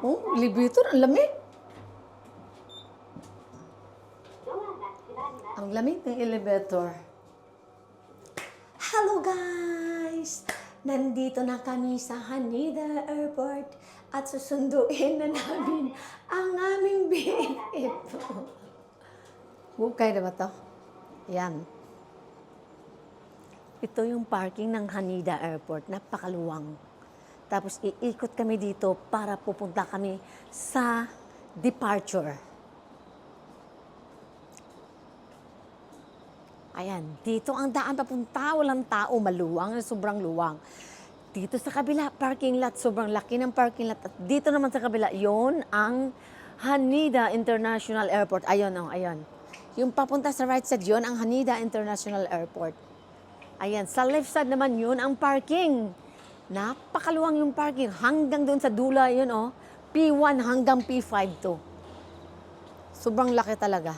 Oh, elevator, ang lamig. Ang lamig ng elevator. Hello guys! Nandito na kami sa Haneda Airport at susunduin na namin ang aming BFF. Hukay na ba to? Yan. Ito yung parking ng Haneda Airport. Napakaluwang. Tapos iikot kami dito para pupunta kami sa departure. Ayan, dito ang daan papunta, walang tao, maluwang, sobrang luwang. Dito sa kabila, parking lot, sobrang laki ng parking lot. At dito naman sa kabila, yon ang Haneda International Airport. Ayun, oh, ayun. Yung papunta sa right side, yon ang Haneda International Airport. Ayan, sa left side naman yun ang parking. Napakaluwang yung parking. Hanggang doon sa dula, yun oh. P1 hanggang P5 to. Sobrang laki talaga.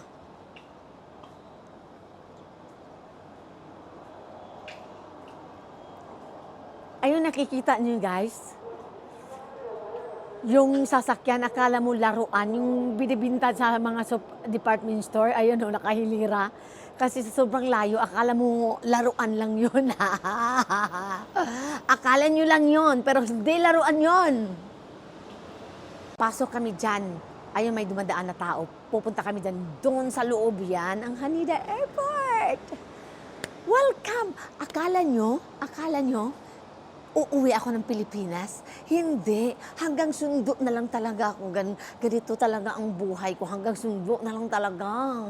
Ayun, nakikita niyo guys. Yung sasakyan, akala mo laruan, yung binibinta sa mga department store, ayun oh, nakahilira. Kasi sa sobrang layo, akala mo laruan lang yun. Akala nyo lang yun, pero hindi laruan yun. Pasok kami dyan. Ayun, may dumadaan na tao. Pupunta kami dyan. Doon sa loob yan, ang Haneda Airport. Welcome! Akala nyo, uuwi ako ng Pilipinas? Hindi. Hanggang sundo na lang talaga ako. Ganito talaga ang buhay ko. Hanggang sundo na lang talaga.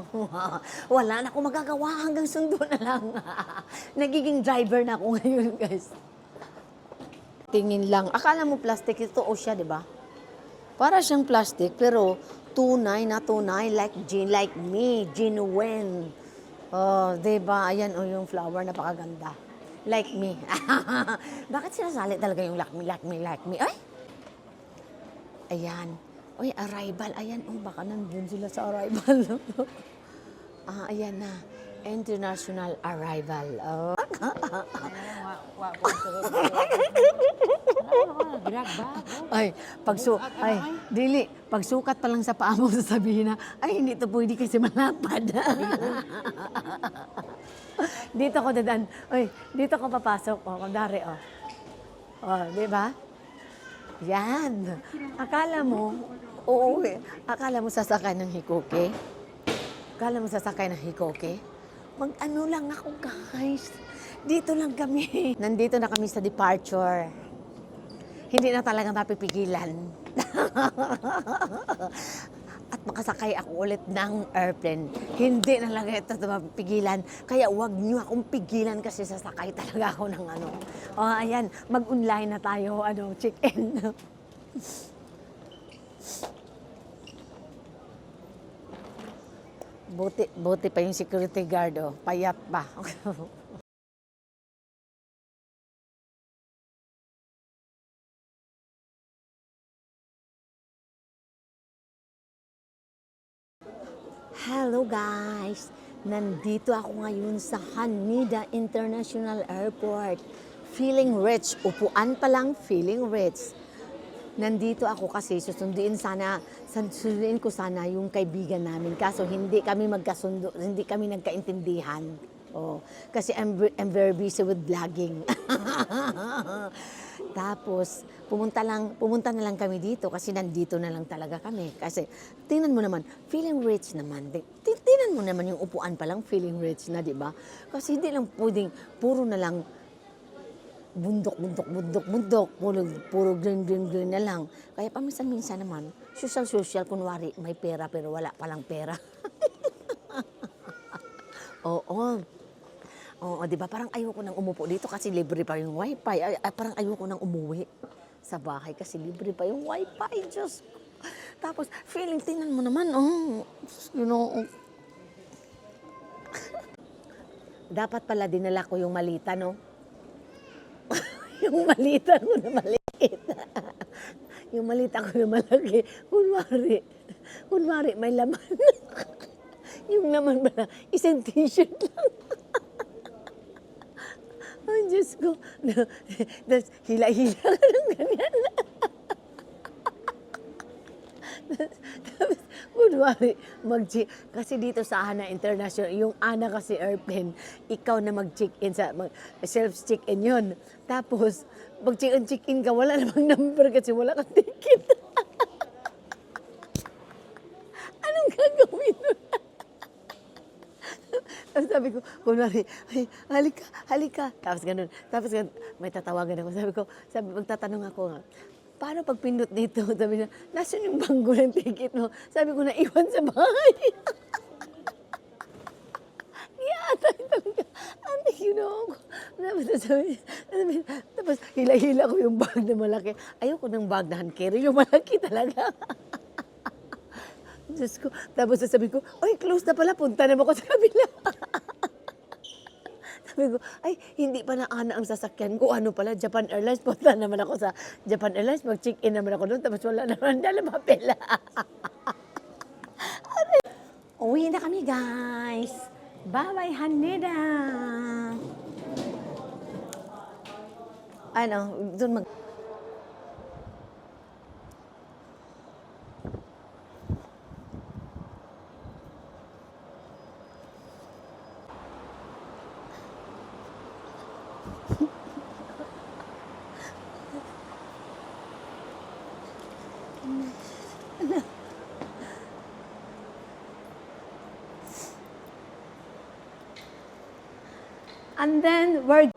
Wala na akong magagawa. Hanggang sundo na lang. Nagiging driver na ako ngayon, guys. Tingin lang. Akala mo plastic ito o siya, di ba? Para siyang plastic, pero tunay na tunay. Like me. Genuine. Oh, di ba? Ayan, oh, yung flower. Napakaganda. Like me. Bakit sinasali talaga yung like me? Ay! Ayan. Uy, arrival. Ayan. Oh, baka nandun sila sa arrival. Ayan na. International arrival. Oh. Ay, dili. Pagsukat pa lang sa paa mo, sasabihin na, ay, hindi ito pwede kasi malapad. Dito ko dadaan. Uy, dito ko papasok. O, kundari, o. O, di ba? Yan. Akala mo, akala mo sasakay ng hikoke? Akala mo sasakay ng hikoke? Mag-ano lang ako, guys. Dito lang kami. Nandito na kami sa departure. Hindi na talaga mapipigilan. At makasakay ako ulit ng airplane. Hindi na lang ito mapigilan. Kaya wag niyo akong pigilan kasi sasakay talaga ako ng ano. O, ayan, mag-online na tayo, check-in. Buti pa yung security guard, oh. Payat pa. Hello guys! Nandito ako ngayon sa Haneda International Airport. Feeling rich. Upuan pa lang, feeling rich. Nandito ako kasi susunduin ko sana yung kaibigan namin. Kaso hindi kami magkasundo, hindi kami nagkaintindihan. Oh, kasi I'm very busy with vlogging. Tapos, pumunta na lang kami dito kasi nandito na lang talaga kami. Kasi, tingnan mo naman, feeling rich naman. Tingnan mo naman yung upuan pa lang, feeling rich na, di ba? Kasi hindi lang pwedeng, puro na lang bundok, puro green na lang. Kaya paminsan-minsan naman, social, kunwari, may pera pero wala palang pera. Oo. Oo, di ba? Parang ayoko nang umupo dito kasi libre pa yung wifi. Parang ayoko nang umuwi sa bahay kasi libre pa yung wifi. Diyos ko. Tapos, tingnan mo naman, dapat pala dinala ko yung malita, no? Yung malita ko na maliit. Yung malita ko na malaki. Kunwari, may laman. Yung laman pala, isang t-shirt lang. Ay, Diyos ko. Hila-hila ka ng ganyan. Tapos, kunwari, kasi dito sa ANA International, yung ANA kasi airplane, ikaw na mag-check-in self-check-in yun. Tapos, check-in ka, wala namang number kasi wala kang ticket. Anong gagawin nun? Tapos sabi ko, kunwari, ay, halika, halika. Tapos ganun, may tatawagan ako. Magtatanong ako nga, paano pag pindot dito? Sabi niya, nasan yung banggo ng ticket mo? Sabi ko, naiwan sa bahay. Atay talaga. Ang ginawa ko. Tapos hila-hila ko yung bag na malaki. Ayoko ng bag na hand carry, yung malaki talaga. Diyos ko. Tapos sabi ko, ay, close na pala, punta naman ako sa kabila. Sabi ko, ay, hindi pa na ANA ang sasakyan ko. Ano pala, Japan Airlines. Punta naman ako sa Japan Airlines. Mag-check-in naman ako doon. Tapos wala naman, dala mapela. Uwi na kami, guys. Bye-bye, Haneda. Ano, doon And then we're